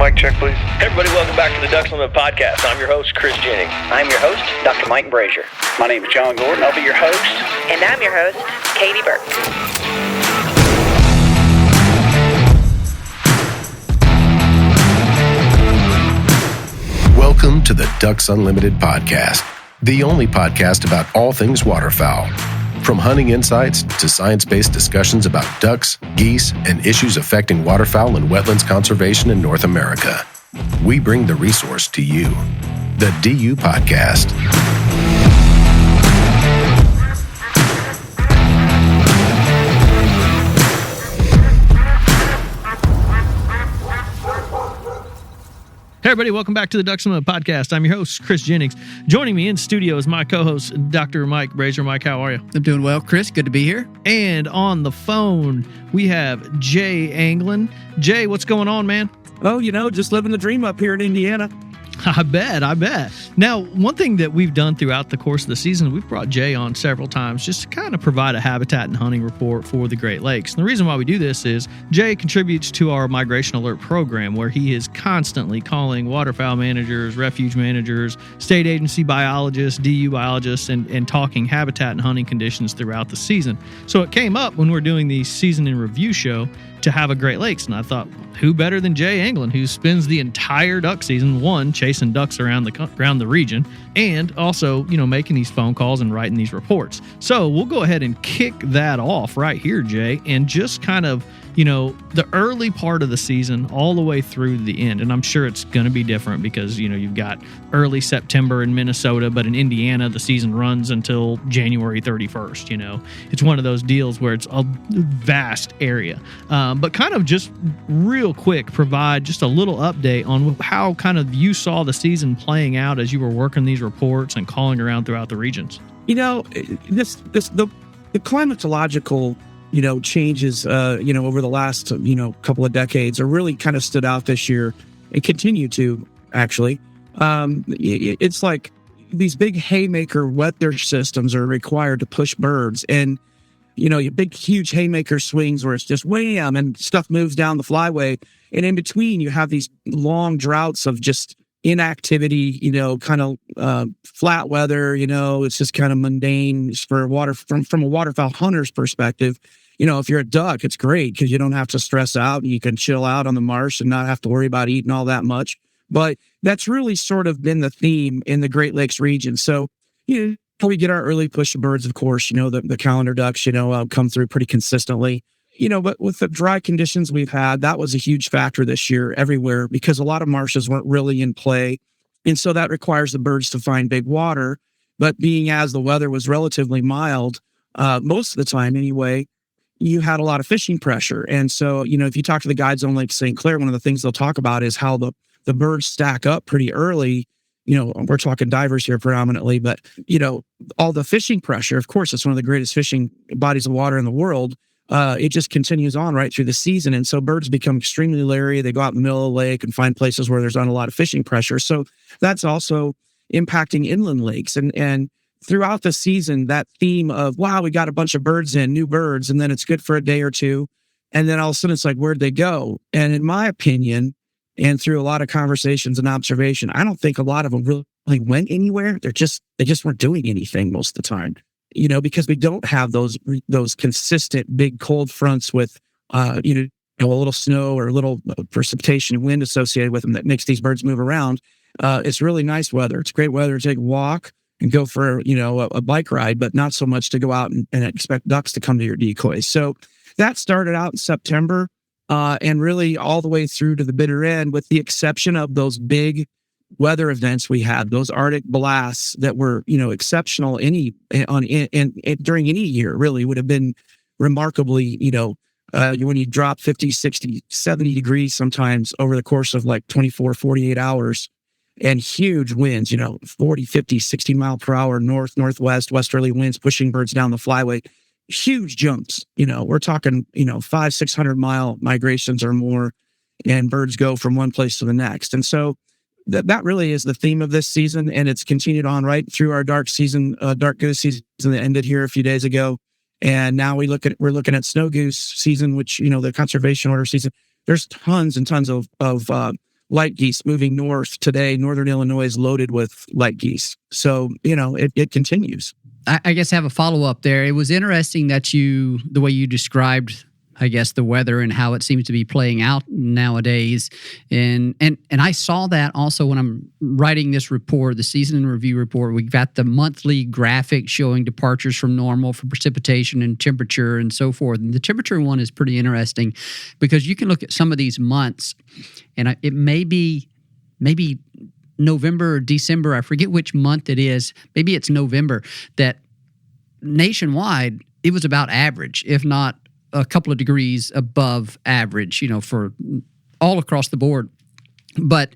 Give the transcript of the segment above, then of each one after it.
mic check, please. Hey everybody, welcome back to the Ducks Unlimited podcast. I'm your host, Chris Jennings. I'm your host, Dr. Mike Brasher. My name is John Gordon. I'll be your host. And I'm your host, Katie Burke. Welcome to the Ducks Unlimited podcast, the only podcast about all things waterfowl. From hunting insights to science-based discussions about ducks, geese, and issues affecting waterfowl and wetlands conservation in North America, we bring the resource to you, the DU Podcast. Hey everybody, welcome back to the Ducks Unlimited podcast. I'm your host, Chris Jennings. Joining me in studio is my co-host, Dr. Mike Brasher. Mike, how are you? I'm doing well, Chris. Good to be here. And on the phone, we have Jay Anglin. Jay, what's going on, man? Oh, just living the dream up here in Indiana. I bet. Now, one thing that we've done throughout the course of the season, we've brought Jay on several times just to kind of provide a habitat and hunting report for the Great Lakes. And the reason why we do this is Jay contributes to our Migration Alert program, where he is constantly calling waterfowl managers, refuge managers, state agency biologists, DU biologists, and talking habitat and hunting conditions throughout the season. So it came up when we're doing the season in review show to have a Great Lakes, and I thought, who better than Jay Anglin, who spends the entire duck season, one, chasing ducks around the region, and also, making these phone calls and writing these reports. So we'll go ahead and kick that off right here, Jay, and just kind of, the early part of the season all the way through the end. And I'm sure it's going to be different because, you've got early September in Minnesota, but in Indiana, the season runs until January 31st. It's one of those deals where it's a vast area. But kind of just real quick, provide just a little update on how kind of you saw the season playing out as you were working these reports and calling around throughout the regions. The climatological changes, over the last, couple of decades are really kind of stood out this year and continue to, actually. It's like these big haymaker weather systems are required to push birds. And, your big, huge haymaker swings where it's just wham and stuff moves down the flyway. And in between, you have these long droughts of just inactivity, kind of flat weather, it's just kind of mundane for from a waterfowl hunter's perspective. If you're a duck, it's great because you don't have to stress out. You can chill out on the marsh and not have to worry about eating all that much. But that's really sort of been the theme in the Great Lakes region. So, we get our early push of birds, of course, the calendar ducks, come through pretty consistently. But with the dry conditions we've had, that was a huge factor this year everywhere because a lot of marshes weren't really in play. And so that requires the birds to find big water. But being as the weather was relatively mild, most of the time anyway, you had a lot of fishing pressure. And so, if you talk to the guides on Lake St. Clair, one of the things they'll talk about is how the birds stack up pretty early. We're talking divers here predominantly, but, all the fishing pressure, of course, it's one of the greatest fishing bodies of water in the world. It just continues on right through the season. And so birds become extremely leery. They go out in the middle of the lake and find places where there's not a lot of fishing pressure. So that's also impacting inland lakes. And throughout the season, that theme of, wow, we got a bunch of birds in, new birds, and then it's good for a day or two. And then all of a sudden it's like, where'd they go? And in my opinion, and through a lot of conversations and observation, I don't think a lot of them really went anywhere. They just weren't doing anything most of the time. Because we don't have those consistent big cold fronts with, a little snow or a little precipitation and wind associated with them that makes these birds move around. It's really nice weather. It's great weather to take a walk and go for, a bike ride, but not so much to go out and expect ducks to come to your decoys. So that started out in September and really all the way through to the bitter end, with the exception of those big weather events we had, those Arctic blasts that were, exceptional during any year, really would have been remarkably, when you drop 50, 60, 70 degrees sometimes over the course of like 24, 48 hours and huge winds, 40, 50, 60 mile per hour, north, northwest, westerly winds pushing birds down the flyway, huge jumps, we're talking, 500-600 mile migrations or more, and birds go from one place to the next. And so that really is the theme of this season, and it's continued on right through our dark goose season that ended here a few days ago. And now we're looking at snow goose season, which, the conservation order season. There's tons and tons of light geese moving north today. Northern Illinois is loaded with light geese. So, it continues. I guess I have a follow-up there. It was interesting that the way you described, I guess, the weather and how it seems to be playing out nowadays. And I saw that also when I'm writing this report, the season in review report. We've got the monthly graphic showing departures from normal for precipitation and temperature and so forth. And the temperature one is pretty interesting because you can look at some of these months, and it may be November or December, I forget which month it is, maybe it's November, that nationwide, it was about average, if not a couple of degrees above average, for all across the board. But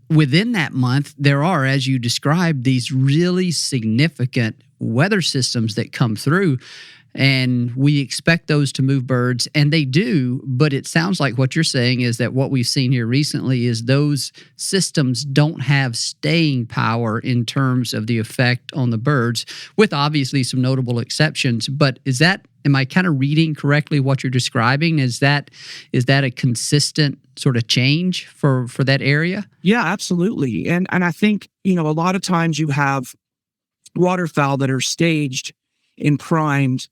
within that month, there are, as you described, these really significant weather systems that come through. And we expect those to move birds, and they do, but it sounds like what you're saying is that what we've seen here recently is those systems don't have staying power in terms of the effect on the birds, with obviously some notable exceptions. But am I kind of reading correctly what you're describing? Is that a consistent sort of change for that area? Yeah, absolutely. And I think, a lot of times you have waterfowl that are staged and primed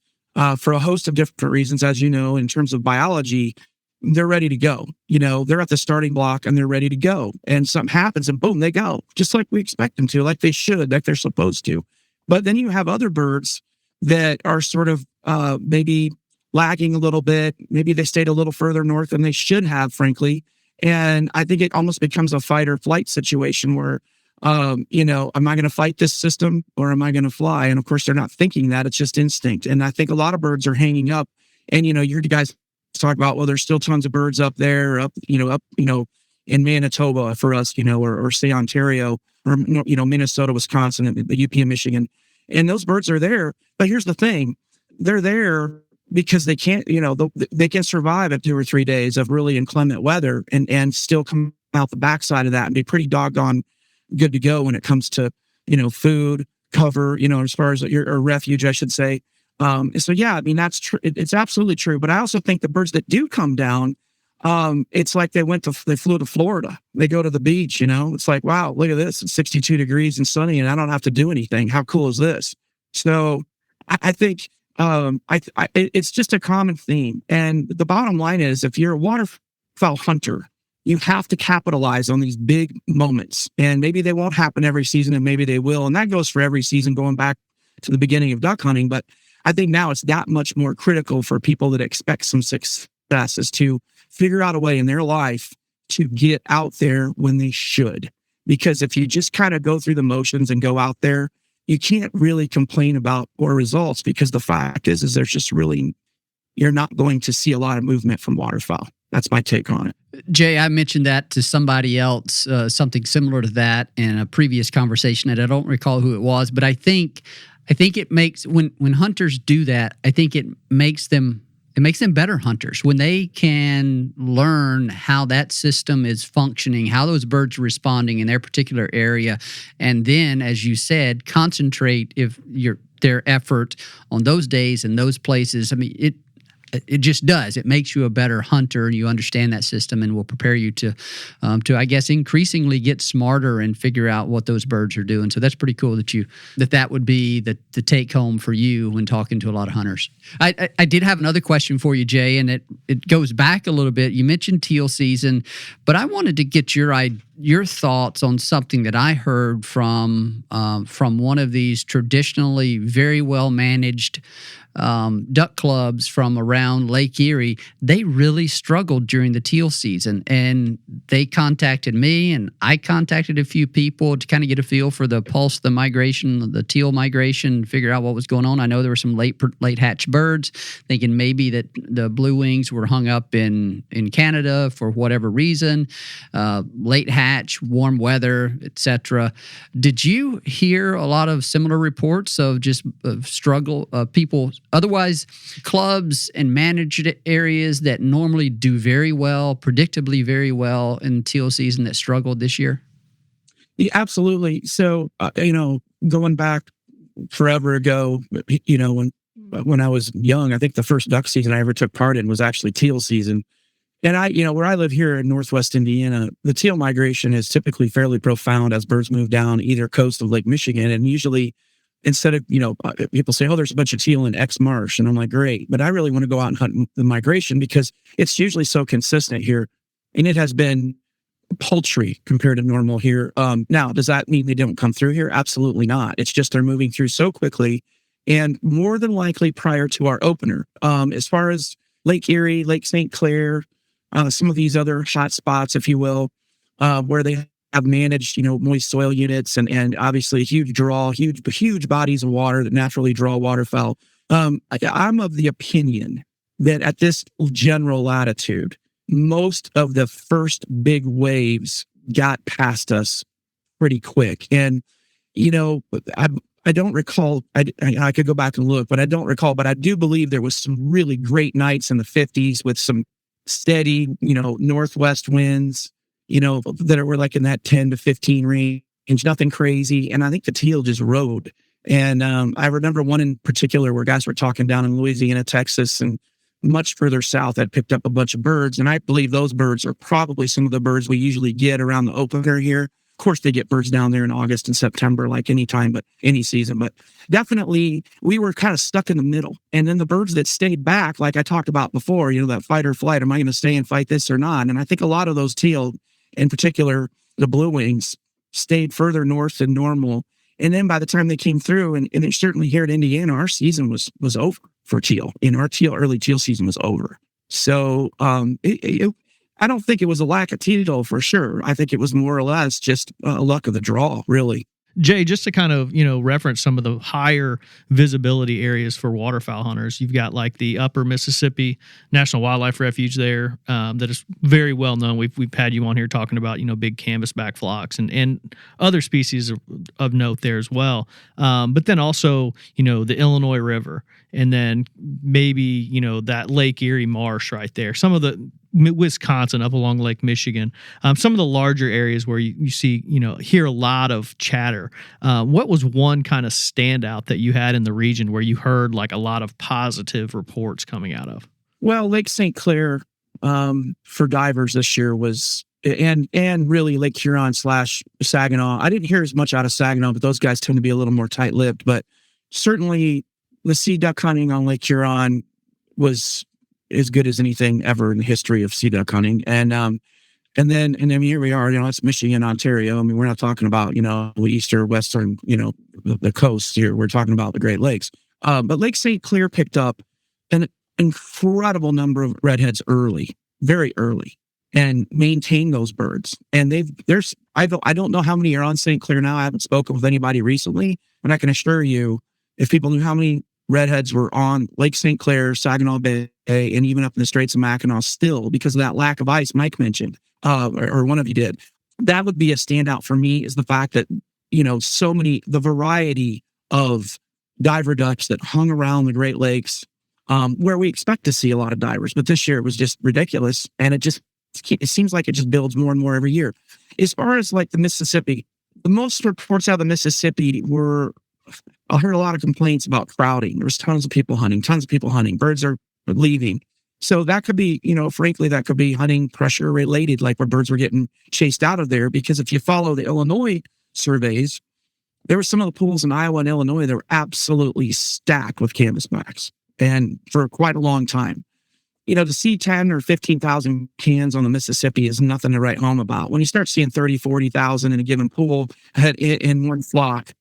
for a host of different reasons. As you know, in terms of biology, they're ready to go. They're at the starting block and they're ready to go. And something happens and boom, they go. Just like we expect them to, like they should, like they're supposed to. But then you have other birds that are sort of maybe lagging a little bit. Maybe they stayed a little further north than they should have, frankly. And I think it almost becomes a fight or flight situation where, am I going to fight this system or am I going to fly? And of course, they're not thinking that. It's just instinct. And I think a lot of birds are hanging up. And, you heard you guys talk about, well, there's still tons of birds up there, up in Manitoba for us, or say Ontario or, Minnesota, Wisconsin, and the UP of Michigan. And those birds are there. But here's the thing. They're there because they can't, they can survive at 2 or 3 days of really inclement weather and still come out the backside of that and be pretty doggone good to go when it comes to, food, cover, as far as or refuge, I should say. So yeah, I mean, that's true. It's absolutely true. But I also think the birds that do come down, it's like they flew to Florida. They go to the beach, it's like, wow, look at this. It's 62 degrees and sunny and I don't have to do anything. How cool is this? So I think, it's just a common theme. And the bottom line is, if you're a waterfowl hunter, you have to capitalize on these big moments. And maybe they won't happen every season and maybe they will. And that goes for every season going back to the beginning of duck hunting. But I think now it's that much more critical for people that expect some success is to figure out a way in their life to get out there when they should. Because if you just kind of go through the motions and go out there, you can't really complain about poor results, because the fact is there's just really, you're not going to see a lot of movement from waterfowl. That's my take on it. Jay, I mentioned that to somebody else, something similar to that in a previous conversation that I don't recall who it was, but I think it makes, when hunters do that, I think it makes them better hunters when they can learn how that system is functioning, how those birds are responding in their particular area, and then, as you said, concentrate their effort on those days and those places. I mean, it just does. It makes you a better hunter, and you understand that system, and will prepare you to I guess, increasingly get smarter and figure out what those birds are doing. So that's pretty cool that would be the take home for you when talking to a lot of hunters. I did have another question for you, Jay, and it goes back a little bit. You mentioned teal season, but I wanted to get your thoughts on something that I heard from one of these traditionally very well managed duck clubs from around Lake Erie. They really struggled during the teal season, and they contacted me, and I contacted a few people to kind of get a feel for the pulse, the migration, the teal migration, figure out what was going on. I know there were some late hatch birds, thinking maybe that the blue wings were hung up in Canada for whatever reason, late hatch, warm weather, etc. Did you hear a lot of similar reports of just struggle people? Otherwise, clubs and managed areas that normally do very well, predictably very well in teal season, that struggled this year? Yeah, absolutely. So, going back forever ago, when I was young, I think the first duck season I ever took part in was actually teal season. And where I live here in Northwest Indiana, the teal migration is typically fairly profound as birds move down either coast of Lake Michigan. And usually instead of, people say, oh, there's a bunch of teal in X marsh. And I'm like, great. But I really want to go out and hunt the migration because it's usually so consistent here. And it has been paltry compared to normal here. Now, does that mean they don't come through here? Absolutely not. It's just they're moving through so quickly and more than likely prior to our opener. As far as Lake Erie, Lake St. Clair, some of these other hot spots, if you will, where they have managed, moist soil units and obviously a huge draw, huge bodies of water that naturally draw waterfowl. I'm of the opinion that at this general latitude, most of the first big waves got past us pretty quick. And, I don't recall, I could go back and look, but I don't recall, but I do believe there was some really great nights in the 50s with some steady, northwest winds, that were like in that 10 to 15 range, nothing crazy. And I think the teal just rode. And I remember one in particular where guys were talking down in Louisiana, Texas, and much further south that picked up a bunch of birds. And I believe those birds are probably some of the birds we usually get around the opener here. Of course, they get birds down there in August and September, like any time, but any season. But definitely, we were kind of stuck in the middle. And then the birds that stayed back, like I talked about before, that fight or flight, am I going to stay and fight this or not? And I think a lot of those teal, in particular, the blue wings, stayed further north than normal. And then by the time they came through, and certainly here in Indiana, our season was over for teal. Our early teal season was over. So I don't think it was a lack of teal for sure. I think it was more or less just luck of the draw, really. Jay, just to kind of, reference some of the higher visibility areas for waterfowl hunters, you've got like the Upper Mississippi National Wildlife Refuge there that is very well known. We've had you on here talking about, big canvasback flocks and other species of note there as well. But then also, the Illinois River, and then maybe, that Lake Erie marsh right there. Some of the Wisconsin up along Lake Michigan, some of the larger areas where you see, hear a lot of chatter. What was one kind of standout that you had in the region where you heard like a lot of positive reports coming out of? Well, Lake St. Clair for divers this year was, and really Lake Huron / Saginaw. I didn't hear as much out of Saginaw, but those guys tend to be a little more tight-lipped. But certainly the sea duck hunting on Lake Huron was as good as anything ever in the history of sea duck hunting. And then here we are, it's Michigan, Ontario. I mean, we're not talking about, east or western, the coast here. We're talking about the Great Lakes. But Lake St. Clair picked up an incredible number of redheads early, very early, and maintained those birds. And I don't know how many are on St. Clair now. I haven't spoken with anybody recently, but I can assure you, if people knew how many redheads were on Lake St. Clair, Saginaw Bay, and even up in the Straits of Mackinac still, because of that lack of ice Mike mentioned, or one of you did. That would be a standout for me, is the fact that, the variety of diver ducks that hung around the Great Lakes, where we expect to see a lot of divers. But this year it was just ridiculous. And it seems like it just builds more and more every year. As far as like the Mississippi, the most reports out of the Mississippi I heard a lot of complaints about crowding. There was tons of people hunting. Birds are leaving. So that could be, frankly, that could be hunting pressure related, like where birds were getting chased out of there. Because if you follow the Illinois surveys, there were some of the pools in Iowa and Illinois that were absolutely stacked with canvasbacks, and for quite a long time. To see 10 or 15,000 cans on the Mississippi is nothing to write home about. When you start seeing 30, 40,000 in a given pool in one flock,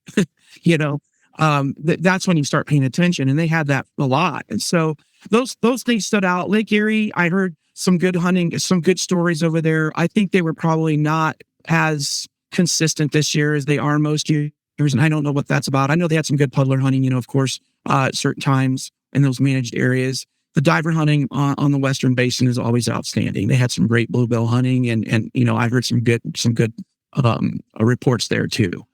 that's when you start paying attention. And they had that a lot. And so those things stood out. Lake Erie, I heard some good hunting, some good stories over there. I think they were probably not as consistent this year as they are most years. And I don't know what that's about. I know they had some good puddler hunting, of course, at certain times in those managed areas. The diver hunting on the Western Basin is always outstanding. They had some great bluebill hunting, and I heard some good reports there too.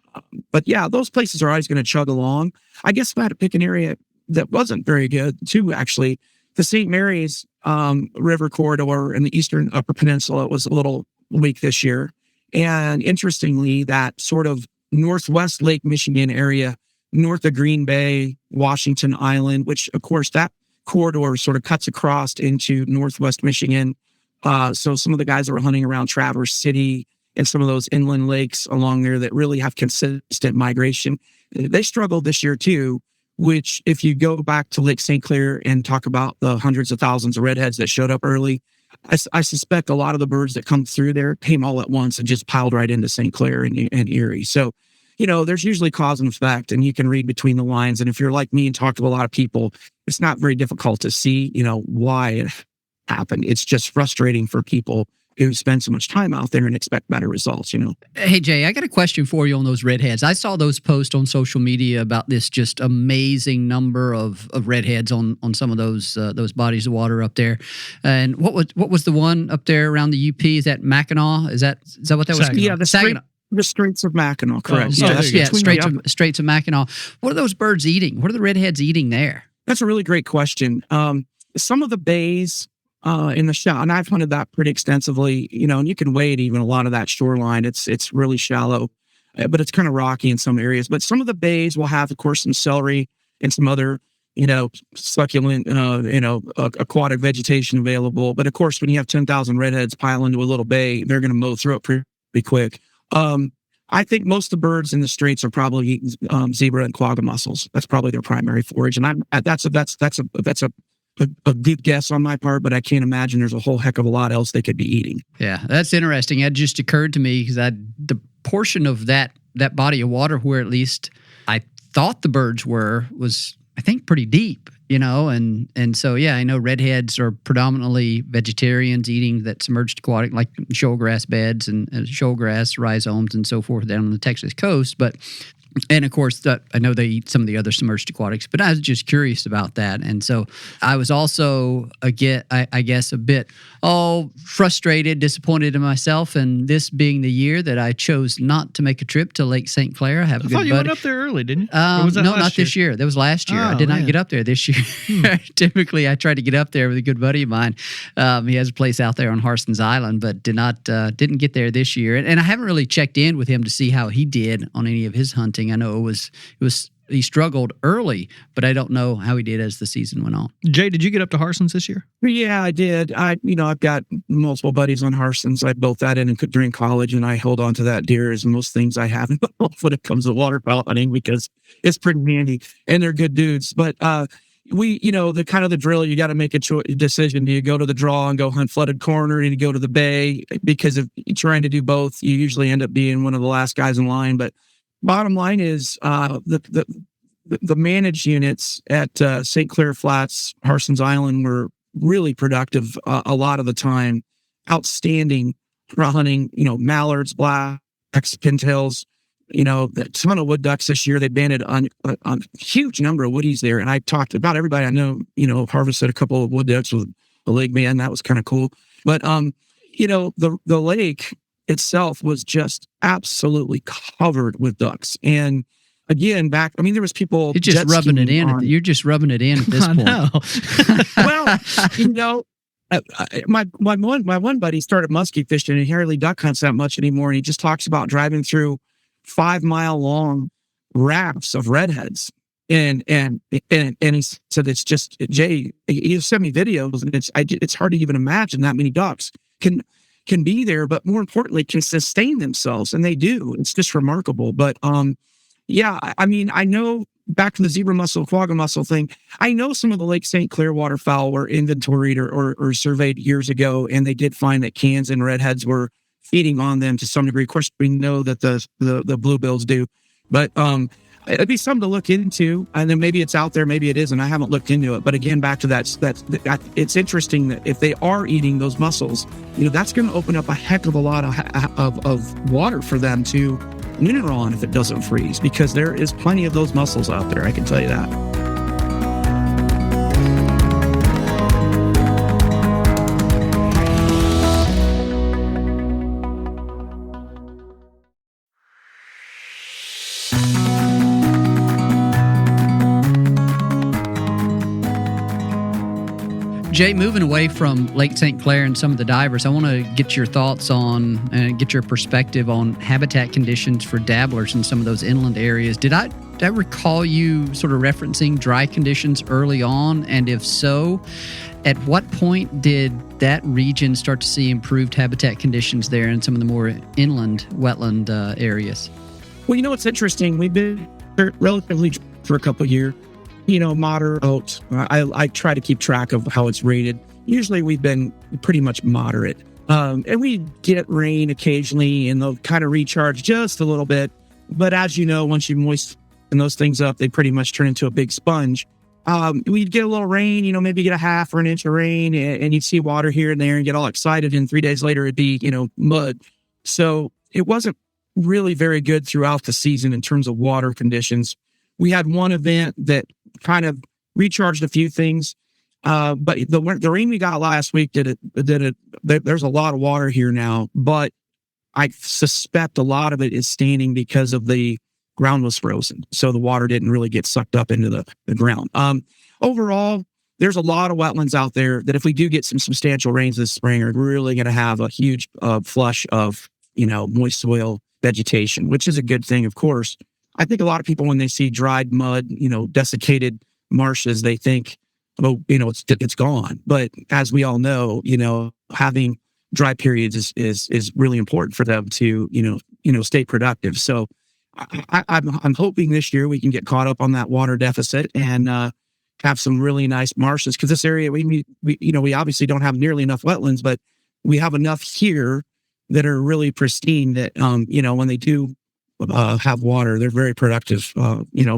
But yeah, those places are always going to chug along. I guess if I had to pick an area that wasn't very good too, actually, the St. Mary's River corridor in the eastern Upper Peninsula was a little weak this year. And interestingly, that sort of northwest Lake Michigan area, north of Green Bay, Washington Island, which of course that corridor sort of cuts across into northwest Michigan, So some of the guys that were hunting around Traverse City and some of those inland lakes along there that really have consistent migration, they struggled this year too, which if you go back to Lake St. Clair and talk about the hundreds of thousands of redheads that showed up early, I suspect a lot of the birds that come through there came all at once and just piled right into St. Clair and Erie. So, there's usually cause and effect, and you can read between the lines. And if you're like me and talk to a lot of people, it's not very difficult to see, why it happened. It's just frustrating for people who spend so much time out there and expect better results, Hey, Jay, I got a question for you on those redheads. I saw those posts on social media about this just amazing number of redheads on some of those bodies of water up there. And what was the one up there around the UP? Is that Mackinac? Is that what that was? Yeah, the Straits of Mackinac, correct. Straits of Mackinac. What are those birds eating? What are the redheads eating there? That's a really great question. Some of the bays in the shallow, and I've hunted that pretty extensively, and you can wade even a lot of that shoreline. It's really shallow, but it's kind of rocky in some areas. But some of the bays will have, of course, some celery and some other, succulent, aquatic vegetation available. But of course, when you have 10,000 redheads pile into a little bay, they're going to mow through it pretty quick. I think most of the birds in the Straits are probably eating zebra and quagga mussels. That's probably their primary forage, and that's a good guess on my part, but I can't imagine there's a whole heck of a lot else they could be eating. Yeah, that's interesting. It just occurred to me because the portion of that body of water where at least I thought the birds was I think pretty deep, and so yeah, I know redheads are predominantly vegetarians eating that submerged aquatic like shoalgrass beds and shoalgrass rhizomes and so forth down on the Texas coast, and of course, I know they eat some of the other submerged aquatics, but I was just curious about that. And so I was also, I guess, a bit frustrated, disappointed in myself. And this being the year that I chose not to make a trip to Lake St. Clair. I have a good buddy. I thought you went up there early, didn't you? No, not this year. That was last year. I did not get up there this year. Typically, I try to get up there with a good buddy of mine. He has a place out there on Harston's Island, but didn't get there this year. And I haven't really checked in with him to see how he did on any of his hunting. I know he struggled early, but I don't know how he did as the season went on. Jay, did you get up to Harston's this year? Yeah, I did. I've got multiple buddies on Harston's. I built that in during college, and I hold on to that deer as most things I have when it comes to waterfowl hunting because it's pretty handy and they're good dudes. But the kind of the drill, you got to make a decision. Do you go to the draw and go hunt flooded corn, or do you go to the bay? Because if you're trying to do both, you usually end up being one of the last guys in line. But bottom line is the managed units at St. Clair Flats, Harston's Island were really productive a lot of the time. Outstanding for hunting, mallards, blacks, pintails, a ton of wood ducks this year. They banded on a huge number of woodies there. And I talked about everybody I know, harvested a couple of wood ducks with a leg band. That was kind of cool. But, the lake itself was just absolutely covered with ducks. And again, there was people. You're just rubbing it in. You're just rubbing it in at this point. Well, my one buddy started muskie fishing, and he hardly duck hunts that much anymore. And he just talks about driving through 5-mile long rafts of redheads. And he said, it's just, Jay, he sent me videos, and it's hard to even imagine that many ducks can be there, but more importantly, can sustain themselves. And they do. It's just remarkable. But, I know back to the zebra mussel, quagga mussel thing, I know some of the Lake St. Clair waterfowl were inventoried or surveyed years ago, and they did find that cans and redheads were feeding on them to some degree. Of course, we know that the bluebills do, but it'd be something to look into. And then maybe it's out there, maybe it isn't. I haven't looked into it. But again, back to that, it's interesting that if they are eating those mussels, that's going to open up a heck of a lot of water for them to mineral on if it doesn't freeze, because there is plenty of those mussels out there. I can tell you that. Jay, moving away from Lake St. Clair and some of the divers, I want to get your thoughts on and get your perspective on habitat conditions for dabblers in some of those inland areas. Did I I recall you sort of referencing dry conditions early on? And if so, at what point did that region start to see improved habitat conditions there in some of the more inland wetland areas? Well, it's interesting. We've been relatively for a couple of years, moderate. I try to keep track of how it's rated. Usually we've been pretty much moderate. And we get rain occasionally and they'll kind of recharge just a little bit. But as you know, once you moisten those things up, they pretty much turn into a big sponge. We'd get a little rain, maybe get a half or an inch of rain and you'd see water here and there and get all excited. And 3 days later, it'd be, mud. So it wasn't really very good throughout the season in terms of water conditions. We had one event that kind of recharged a few things. But the rain we got last week did it. There's a lot of water here now, but I suspect a lot of it is standing because of the ground was frozen. So the water didn't really get sucked up into the ground. Overall, there's a lot of wetlands out there that if we do get some substantial rains this spring are really going to have a huge flush of, moist soil vegetation, which is a good thing, of course. I think a lot of people, when they see dried mud, desiccated marshes, they think, oh, it's gone. But as we all know, having dry periods is really important for them to, stay productive. So I'm hoping this year we can get caught up on that water deficit and have some really nice marshes, because this area we obviously don't have nearly enough wetlands, but we have enough here that are really pristine that when they do have water, they're very productive,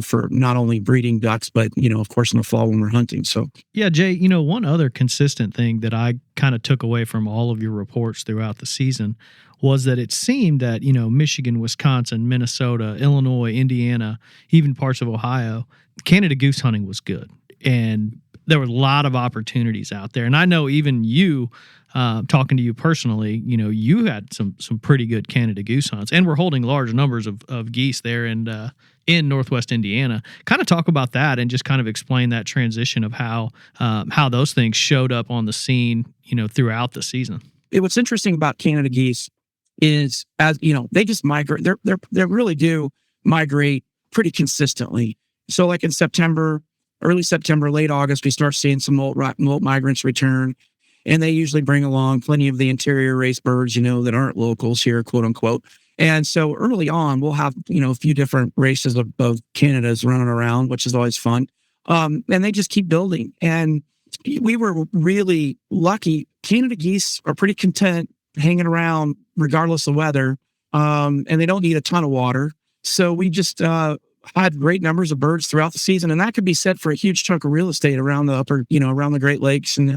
for not only breeding ducks, but, of course, in the fall when we're hunting. So, yeah, Jay, one other consistent thing that I kind of took away from all of your reports throughout the season was that it seemed that, Michigan, Wisconsin, Minnesota, Illinois, Indiana, even parts of Ohio, Canada goose hunting was good. And there were a lot of opportunities out there. And I know even you, talking to you personally, you had some pretty good Canada goose hunts, and we're holding large numbers of geese there in Northwest Indiana. Kind of talk about that and just kind of explain that transition of how those things showed up on the scene, throughout the season. What's interesting about Canada geese is, as they just migrate. They really do migrate pretty consistently. So like in September, early September, late August, we start seeing some molt migrants return. And they usually bring along plenty of the interior race birds, that aren't locals here, quote unquote. And so early on, we'll have, a few different races of Canadas running around, which is always fun. And they just keep building. And we were really lucky. Canada geese are pretty content hanging around regardless of weather. And they don't need a ton of water. So we just had great numbers of birds throughout the season. And that could be said for a huge chunk of real estate around the around the Great Lakes and,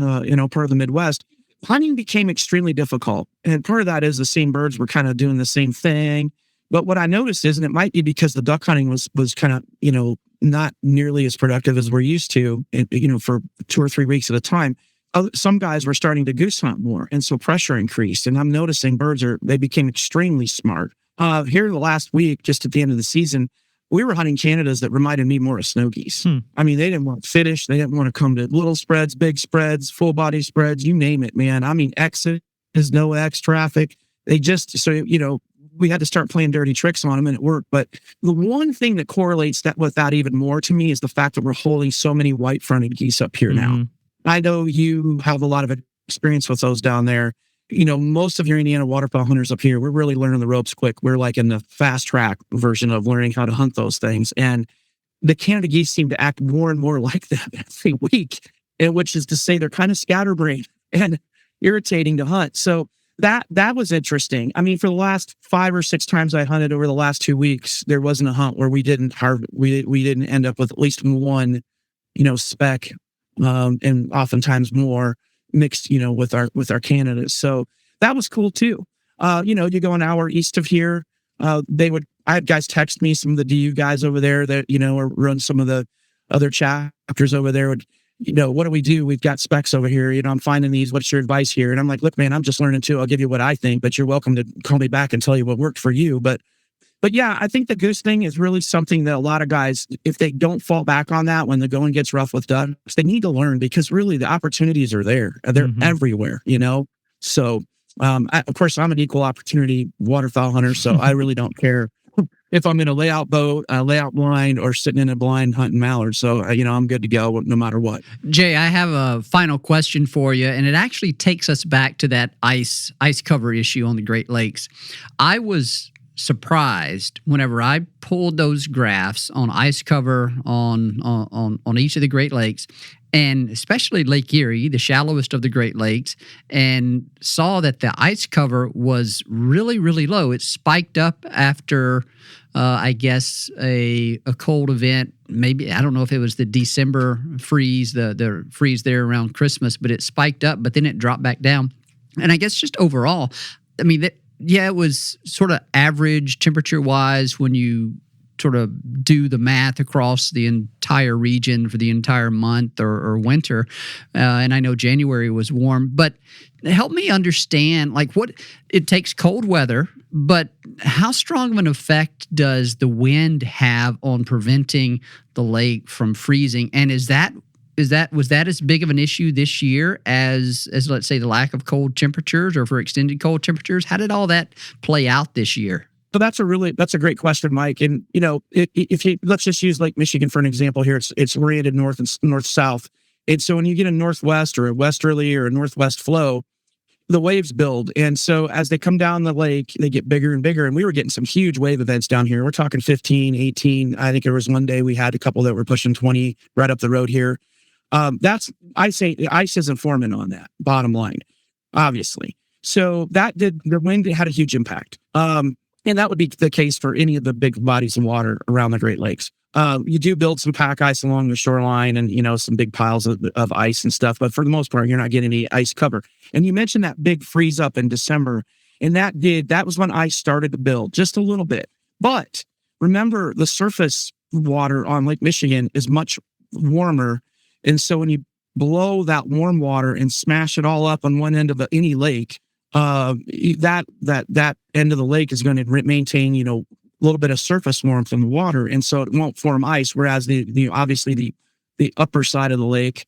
part of the Midwest. Hunting became extremely difficult. And part of that is the same birds were kind of doing the same thing. But what I noticed is, and it might be because the duck hunting was kind of, not nearly as productive as we're used to, for 2 or 3 weeks at a time. Some guys were starting to goose hunt more. And so pressure increased. And I'm noticing they became extremely smart. Here the last week, just at the end of the season, we were hunting Canadas that reminded me more of snow geese. I mean, they didn't want to finish. They didn't want to come to little spreads, big spreads, full body spreads, you name it, man. I mean, exit is no X traffic. They just, we had to start playing dirty tricks on them and it worked. But the one thing that correlates with that even more to me is the fact that we're holding so many white-fronted geese up here now. I know you have a lot of experience with those down there. Most of your Indiana waterfowl hunters up here, we're really learning the ropes quick. We're like in the fast track version of learning how to hunt those things. And the Canada geese seem to act more and more like that every week, which is to say they're kind of scatterbrained and irritating to hunt. So that was interesting. I mean, for the last 5 or 6 times I hunted over the last 2 weeks, there wasn't a hunt where we didn't end up with at least one, speck, and oftentimes more mixed, with our Canadas. So that was cool too. You go an hour east of here, I had guys text me, some of the DU guys over there that, or run some of the other chapters over there would, what do we do? We've got specs over here. I'm finding these. What's your advice here? And I'm like, look, man, I'm just learning too. I'll give you what I think, but you're welcome to call me back and tell you what worked for you. But yeah, I think the goose thing is really something that a lot of guys, if they don't fall back on that when the going gets rough with ducks, they need to learn, because really the opportunities are there. They're everywhere, So, of course, I'm an equal opportunity waterfowl hunter, so I really don't care if I'm in a layout boat, a layout blind, or sitting in a blind hunting mallard. So, I'm good to go no matter what. Jay, I have a final question for you, and it actually takes us back to that ice cover issue on the Great Lakes. I was surprised whenever I pulled those graphs on ice cover on each of the Great Lakes, and especially Lake Erie, the shallowest of the Great Lakes, and saw that the ice cover was really, really low. It spiked up after, I guess, a cold event. Maybe, I don't know if it was the December freeze, the freeze there around Christmas, but it spiked up, but then it dropped back down. And I guess just overall, I mean, it was sort of average temperature-wise when you sort of do the math across the entire region for the entire month or winter. And I know January was warm, but help me understand, like, what it takes cold weather, but how strong of an effect does the wind have on preventing the lake from freezing? And was that as big of an issue this year as let's say the lack of cold temperatures or for extended cold temperatures? How did all that play out this year? So that's a great question, Mike. And let's just use Lake Michigan for an example here. It's oriented north and north-south. And so when you get a northwest or a westerly or a northwest flow, the waves build. And so as they come down the lake, they get bigger and bigger. And we were getting some huge wave events down here. We're talking 15, 18. I think there was one day we had a couple that were pushing 20 right up the road here. I say the ice isn't forming on that, bottom line, obviously. So the wind had a huge impact. And that would be the case for any of the big bodies of water around the Great Lakes. You do build some pack ice along the shoreline and, some big piles of ice and stuff. But for the most part, you're not getting any ice cover. And you mentioned that big freeze up in December. And that was when ice started to build just a little bit. But remember, the surface water on Lake Michigan is much warmer. And so when you blow that warm water and smash it all up on one end of any lake, that end of the lake is going to maintain, a little bit of surface warmth in the water. And so it won't form ice. Whereas obviously the upper side of the lake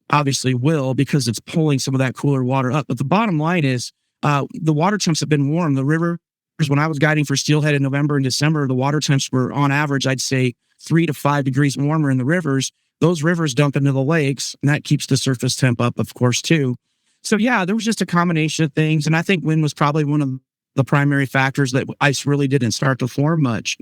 obviously will, because it's pulling some of that cooler water up. But the bottom line is, the water temps have been warm. The rivers, when I was guiding for steelhead in November and December, the water temps were on average, I'd say 3 to 5 degrees warmer in the rivers. Those rivers dump into the lakes, and that keeps the surface temp up, of course, too. So, yeah, there was just a combination of things. And I think wind was probably one of the primary factors that ice really didn't start to form much,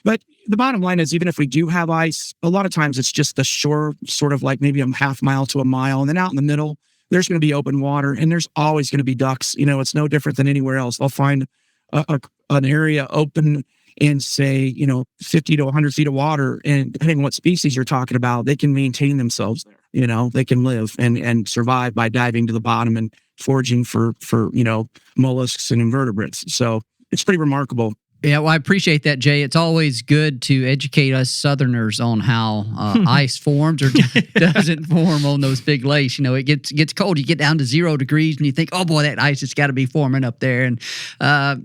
But the bottom line is, even if we do have ice, a lot of times it's just the shore, sort of like maybe a half mile to a mile. And then out in the middle, there's going to be open water, and there's always going to be ducks. It's no different than anywhere else. They'll find an area open and say, 50 to 100 feet of water. And depending on what species you're talking about, they can maintain themselves there. They can live and survive by diving to the bottom and foraging for mollusks and invertebrates. So it's pretty remarkable. Yeah, well, I appreciate that, Jay. It's always good to educate us Southerners on how ice forms or doesn't form on those big lakes. It gets cold. You get down to 0 degrees and you think, oh, boy, that ice has got to be forming up there. And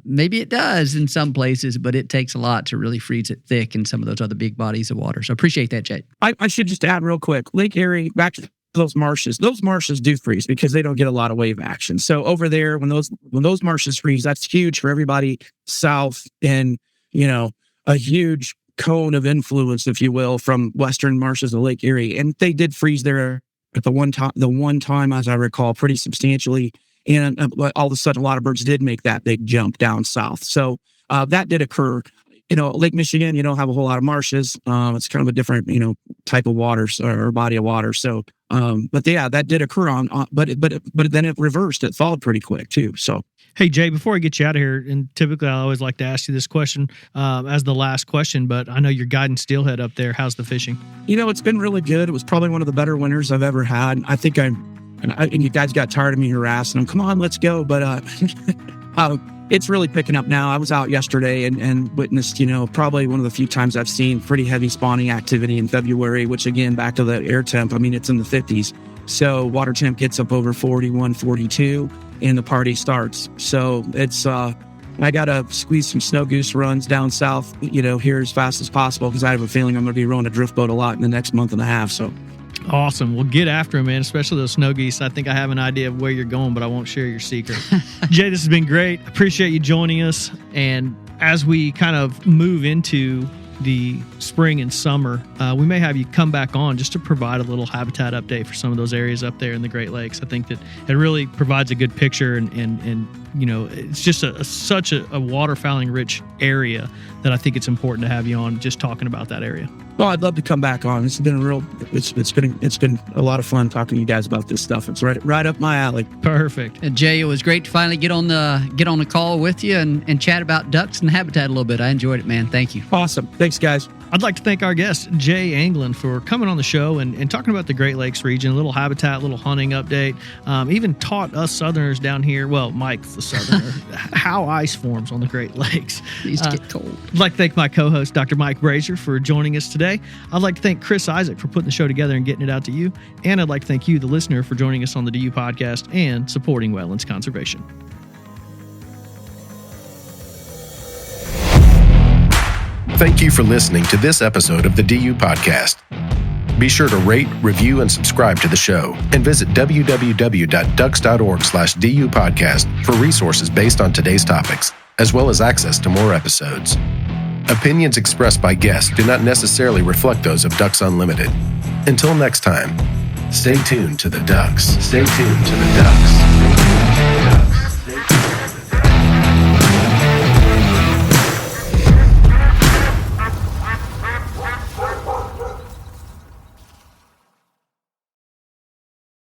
maybe it does in some places, but it takes a lot to really freeze it thick in some of those other big bodies of water. So I appreciate that, Jay. I should just add real quick, Lake Erie, back to those marshes do freeze because they don't get a lot of wave action. So over there, when those marshes freeze, that's huge for everybody south, and a huge cone of influence, if you will, from western marshes of Lake Erie. And they did freeze there at the one time, as I recall, pretty substantially. And all of a sudden, a lot of birds did make that big jump down south. So that did occur. Lake Michigan, you don't have a whole lot of marshes. It's kind of a different, type of water or body of water. So, but yeah, that did occur but then it reversed. It thawed pretty quick too. So, hey Jay, before I get you out of here, and typically I always like to ask you this question as the last question, but I know you're guiding steelhead up there. How's the fishing? It's been really good. It was probably one of the better winters I've ever had. I think and you guys got tired of me harassing them. Come on, let's go. But it's really picking up now. I was out yesterday and witnessed, probably one of the few times I've seen pretty heavy spawning activity in February, which again, back to the air temp, it's in the 50s. So water temp gets up over 41, 42, and the party starts. So it's, I got to squeeze some snow goose runs down south, here as fast as possible, because I have a feeling I'm going to be rowing a drift boat a lot in the next month and a half. So. Awesome. Well, get after him, man, especially those snow geese. I think I have an idea of where you're going, but I won't share your secret. Jay, this has been great. Appreciate you joining us, and as we kind of move into the spring and summer, we may have you come back on just to provide a little habitat update for some of those areas up there in the Great Lakes. I think that it really provides a good picture, and you know, it's just such a waterfowling rich area that I think it's important to have you on just talking about that area. Well, I'd love to come back on. It's been it's been a lot of fun talking to you guys about this stuff. It's right up my alley. Perfect. And Jay, it was great to finally get on the call with you and chat about ducks and habitat a little bit. I enjoyed it, man. Thank you. Awesome. Thanks, guys. I'd like to thank our guest, Jay Anglin, for coming on the show and talking about the Great Lakes region, a little habitat, little hunting update. Even taught us Southerners down here, well, Mike's the Southerner, how ice forms on the Great Lakes. It used to get cold. I'd like to thank my co-host, Dr. Mike Brasher, for joining us today. I'd like to thank Chris Isaac for putting the show together and getting it out to you. And I'd like to thank you, the listener, for joining us on the DU podcast and supporting wetlands conservation. Thank you for listening to this episode of the DU Podcast. Be sure to rate, review, and subscribe to the show, and visit www.ducks.org/DU Podcast for resources based on today's topics, as well as access to more episodes. Opinions expressed by guests do not necessarily reflect those of Ducks Unlimited. Until next time, stay tuned to the ducks. Stay tuned to the ducks.